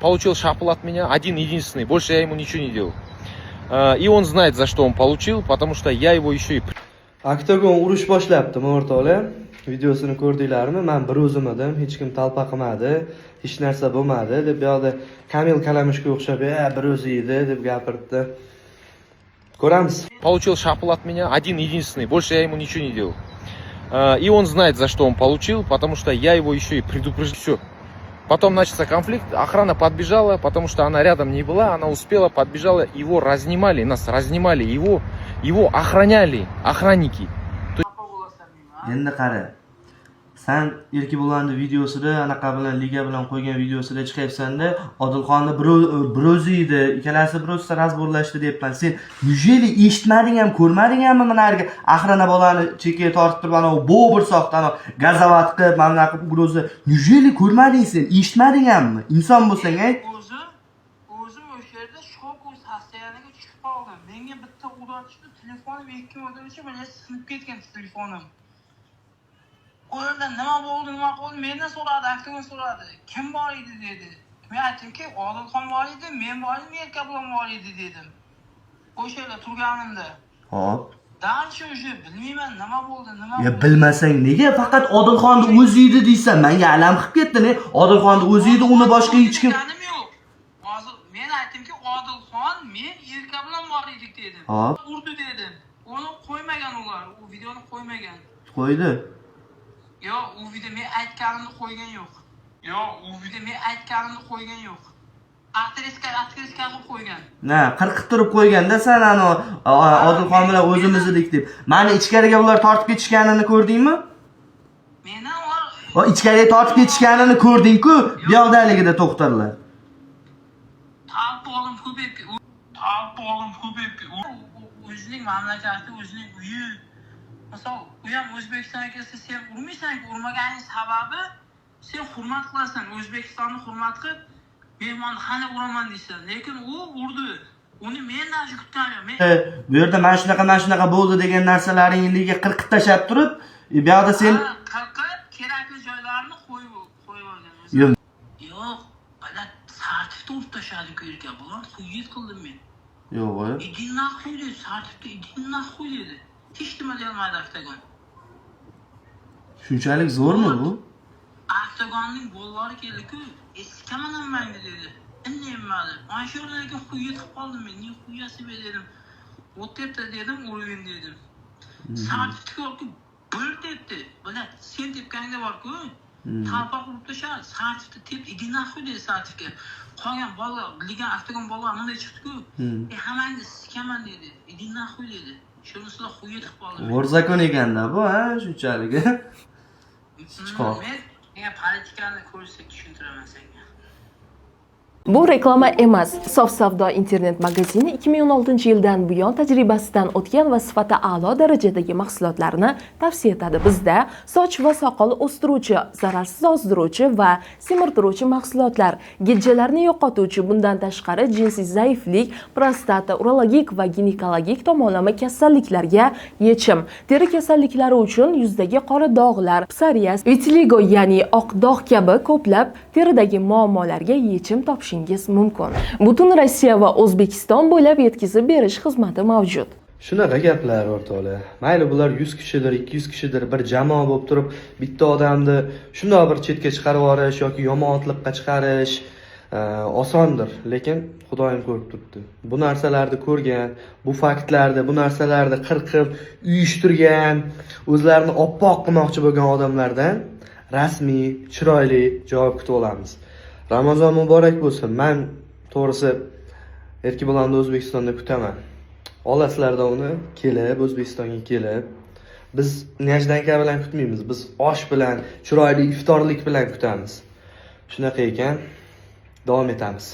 Получил шапл от меня, один единственный, больше я ему ничего не делал. И он знает, за что он получил, потому что я его еще и... Oktagon urush boshlabdi, o'rtoqlar. Videosini ko'rdinglarmi? Men bir o'zim edim, hech kim talpa qilmadi, hech narsa bo'lmadi deb bu yoqda Kamil Kalamishga o'xshab, bir o'zi edi deb gapirdi. Ko'ramiz. Получил шапл от меня, один единственный, больше я ему ничего не делал. И он знает, за что он получил, потому что я его еще и предупреждал. Все. Потом начался конфликт, охрана подбежала, потому что она рядом не была, она успела, подбежала, его разнимали, нас разнимали, его охраняли, охранники. Endi qara. Sen Erkibo'lanning videosida, anaqa bilan liga bilan qo'ygan videosida chiqayapsan-da, Odilxonni bir o'zi edi, ikkalasi bir o'zida razborlashdi deyapman. Sen yujeli eshitmading ham, ko'rmading hammi mana yerga ahrana bolani chekiga tortib turib, ana bu bir soxtani gazavat qilib, mana qilib ugroza. Yujeli ko'rmading sen, eshitmading hammi? Inson bo'lsang, O'zim o'sha yerda shok hasayaniga tushib qoldim. Menga bitta uratishdi, telefonim 2 marta mana sinib ketgan telefonim. Orada nima bo'ldi, mendan so'radi, aktivni so'radi. Kim bor edi dedi. Men aytdimki, Odilxon bor edi, men bor edim, Erkabo'lan bor edi dedim. O'sha yerda turganimda. Hop. Danish o'sha bilmayman nima bo'ldi, Ya bilmasang nega faqat Odilxonni o'zi edi deysan? Menga alam qilib ketdi-ne. Odilxonni o'zi edi, uni boshqa hech kim. Hozir men aytdimki, Odilxon, men Erkabo'lan bor edik dedim. Hop. Urdi dedim. Uni qo'ymagan ular, u videoni qo'ymagan. Qo'ydi. Yo'q, u video men aytganimni qo'ygan yo'q. Aktriska qilib qo'ygan. Na, qirqib turib qo'yganda sen ana Odilxon bilan o'zimiz edik deb. Meni ichkariga ular tortib ketishganini ko'rdingmi? Meni ular O ichkariga tortib ketishganini ko'rding-ku, bu yoqdaligida to'xtarlar. Talpolim ko'payib. O'zining mamlakati, o'zining uyi. Misol, u ham O'zbekistonga kelsa, sen urmaysan-ku, urmaganing sababi sen hurmat qilasan, O'zbekistonni hurmat qilib, mehmonni qani uraman deysan. Lekin u urdi. Uni mendan kutgan yo'q. Bu yerda mana shunaqa bo'ldi degan narsalaringni qirqib tashab turib, bu yoqda sen qirqib kerakli joylarini qo'yib olgan o'zi. Yo'q. Ana sartifni urib tashladim ko'rga, bular xuyit qildim men. Yo'q. Idin naqo'y dedi, sartifni idin naqo'y dedi. Hech nima deyolmadi Oktagon. Shunchalik zo'rmi bu? Oktagonning bollari keldi-ku, eskaman menga dedi. Innayman. Mana shu yerga xuyit qilib qoldim men. Ne xuyasi be dedim. O'tibdi dedim, urgin dedim. Sartifni bir debdi. Bana sen tepganga bor-ku. Talpa qilib tashadi. Sartifni tep idin naqo'y dedi sartifga. Qolgan bola, ligan Oktagon bola bunday chiqdi-ku. Hammangiz eskaman dedi. Idin naqo'y dedi. Shunisiga xuyit qilib qoldim. G'o'rzakon ekanda bu, ha, shunchalik. Men politikani ko'rsak tushuntiraman senga. Bu reklama emas. Sof savdo internet magazini 2016-yildan buyon tajribasidan o'tgan va sifati a'lo darajadagi mahsulotlarni tavsiya etadi. Bizda soch va soqol o'stiruvchi, zararsiz ozdiruvchi va semirtiruvchi mahsulotlar, gijjalarni yo'qotuvchi, bundan tashqari jinsiy zaiflik, prostata, urologik va ginekologik tomonlama kasalliklarga yechim, teri kasalliklari uchun yuzdagi qora dog'lar, psoriaz, vitiligo ya'ni oq dog' kabi ko'plab teridagi muammolarga yechim topishingiz mumkin. Butun Rossiya va O'zbekiston bo'ylab yetkazib berish xizmati mavjud. Shunaqa gaplar o'rtoqlar. Mayli bular 100 kishidir, 200 kishidir bir jamoa bo'lib turib, bitta odamni shundoq bir chetga chiqarib yuborish yoki yomonotliqqa chiqarish osondir, lekin Xudoyim ko'rib turibdi. Bu narsalarni ko'rgan, bu faktlarni, bu narsalarni qirqib, uyushtirgan, o'zlarini oppoq qilmoqchi bo'lgan odamlardan rasmiy, chiroyli javob kutib olamiz. Ramazon muborak bo'lsin. Men to'g'risi Erkibo'lanni O'zbekistonda kutaman. Olasizlarda uni kelib, O'zbekistonga kelib. Biz Najdanka bilan kutmaymiz. Biz osh bilan, chiroyli iftorlik bilan kutamiz. Shunaqa ekan, davom etamiz.